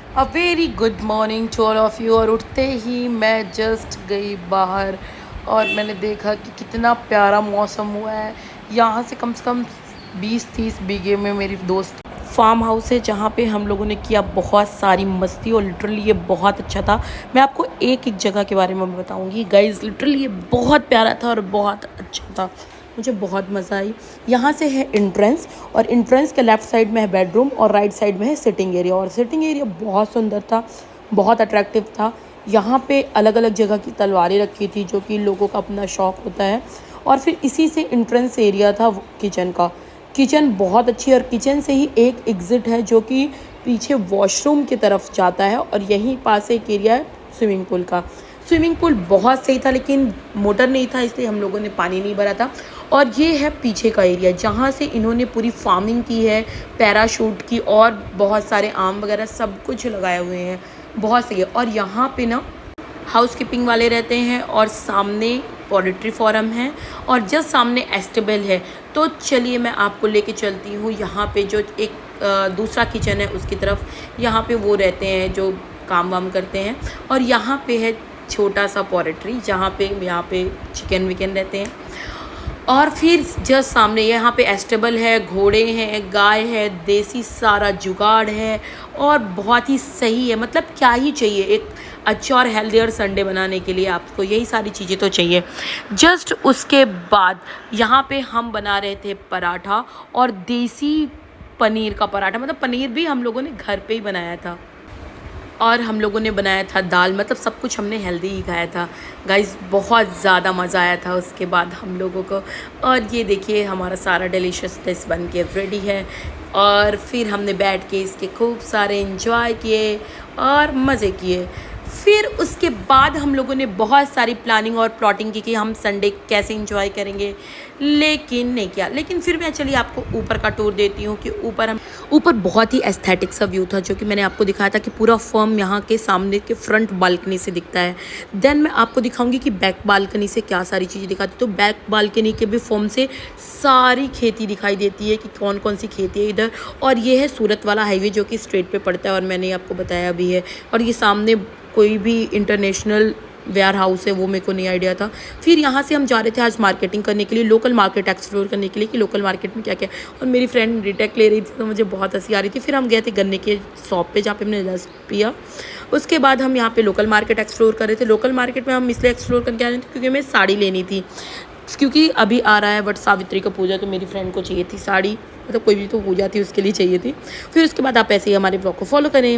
A very good morning to all of you. और उठते ही मैं जस्ट गई बाहर और मैंने देखा कि कितना प्यारा मौसम हुआ है। यहाँ से कम 20-30 बीघे में मेरी दोस्त फार्म हाउस है जहाँ पे हम लोगों ने किया बहुत सारी मस्ती और लिटरली ये बहुत अच्छा था। मैं आपको एक एक जगह के बारे में बताऊँगी गाइज़। लिटरली ये बहुत प्यारा था और बहुत अच्छा था, मुझे बहुत मज़ा आई। यहाँ से है एंट्रेंस और एंट्रेंस के लेफ़्ट साइड में है बेडरूम और राइट साइड में है सिटिंग एरिया। और सिटिंग एरिया बहुत सुंदर था, बहुत अट्रैक्टिव था। यहाँ पे अलग अलग जगह की तलवारें रखी थी जो कि लोगों का अपना शौक़ होता है। और फिर इसी से एंट्रेंस एरिया था किचन का। किचन बहुत अच्छी है और किचन से ही एक एग्ज़िट है जो कि पीछे वॉशरूम की तरफ जाता है और यहीं पास एक एरिया है स्विमिंग पूल का। स्विमिंग पूल बहुत सही था लेकिन मोटर नहीं था इसलिए हम लोगों ने पानी नहीं भरा था। और ये है पीछे का एरिया जहाँ से इन्होंने पूरी फार्मिंग की है, पैराशूट की और बहुत सारे आम वगैरह सब कुछ लगाए हुए हैं, बहुत सही है। और यहाँ पे ना हाउस कीपिंग वाले रहते हैं और सामने पोल्ट्री फार्म है और जस्ट सामने एस्टेबल है। तो चलिए मैं आपको लेके चलती हूँ यहाँ पे जो एक दूसरा किचन है उसकी तरफ। यहाँ पे वो रहते हैं जो काम वाम करते हैं और यहाँ पे है छोटा सा पोल्ट्री जहाँ पे यहाँ पे चिकन विकन रहते हैं। और फिर जस्ट सामने यहाँ पे एस्टेबल है, घोड़े हैं, गाय है, देसी सारा जुगाड़ है और बहुत ही सही है। मतलब क्या ही चाहिए एक अच्छा और हेल्दियर संडे बनाने के लिए, आपको यही सारी चीज़ें तो चाहिए। जस्ट उसके बाद यहाँ पे हम बना रहे थे पराठा और देसी पनीर का पराठा। मतलब पनीर भी हम लोगों ने घर पे ही बनाया था और हम लोगों ने बनाया था दाल। मतलब सब कुछ हमने हेल्दी ही खाया था गाइस। बहुत ज़्यादा मज़ा आया था उसके बाद हम लोगों को। और ये देखिए हमारा सारा डिलीशियस डिश बन के रेडी है और फिर हमने बैठ के इसके खूब सारे इंजॉय किए और मज़े किए। फिर उसके बाद हम लोगों ने बहुत सारी प्लानिंग और प्लॉटिंग की कि हम संडे कैसे इंजॉय करेंगे, लेकिन नहीं किया। लेकिन फिर मैं चलिए आपको ऊपर का टूर देती हूँ कि ऊपर बहुत ही एस्थेटिक सा व्यू था जो कि मैंने आपको दिखाया था कि पूरा फर्म यहाँ के सामने के फ्रंट बालकनी से दिखता है। देन मैं आपको दिखाऊंगी कि बैक बालकनी से क्या सारी चीज़ें दिखाती। तो बैक बालकनी के भी फर्म से सारी खेती दिखाई देती है कि कौन कौन सी खेती है इधर। और ये है सूरत वाला हाईवे जो कि स्ट्रेट पे पड़ता है और मैंने आपको बताया भी है। और ये सामने कोई भी इंटरनेशनल वेयर हाउस है वो मेरे को नहीं आइडिया था। फिर यहाँ से हम जा रहे थे आज मार्केटिंग करने के लिए, लोकल मार्केट एक्सप्लोर करने के लिए कि लोकल मार्केट में क्या क्या। और मेरी फ्रेंड रिटेक ले रही थी तो मुझे बहुत हंसी आ रही थी। फिर हम गए थे गन्ने के शॉप पे जहाँ पे हमने रस पिया। उसके बाद हम यहाँ पे लोकल मार्केट एक्सप्लोर कर रहे थे। लोकल मार्केट में हम इसलिए एक्सप्लोर करके आ रहे थे क्योंकि हमें साड़ी लेनी थी, क्योंकि अभी आ रहा है वट सावित्री का पूजा। तो मेरी फ्रेंड को चाहिए थी साड़ी, मतलब कोई भी तो पूजा थी उसके लिए चाहिए थी। फिर उसके बाद आप ऐसे ही हमारे ब्लॉग को फॉलो करें।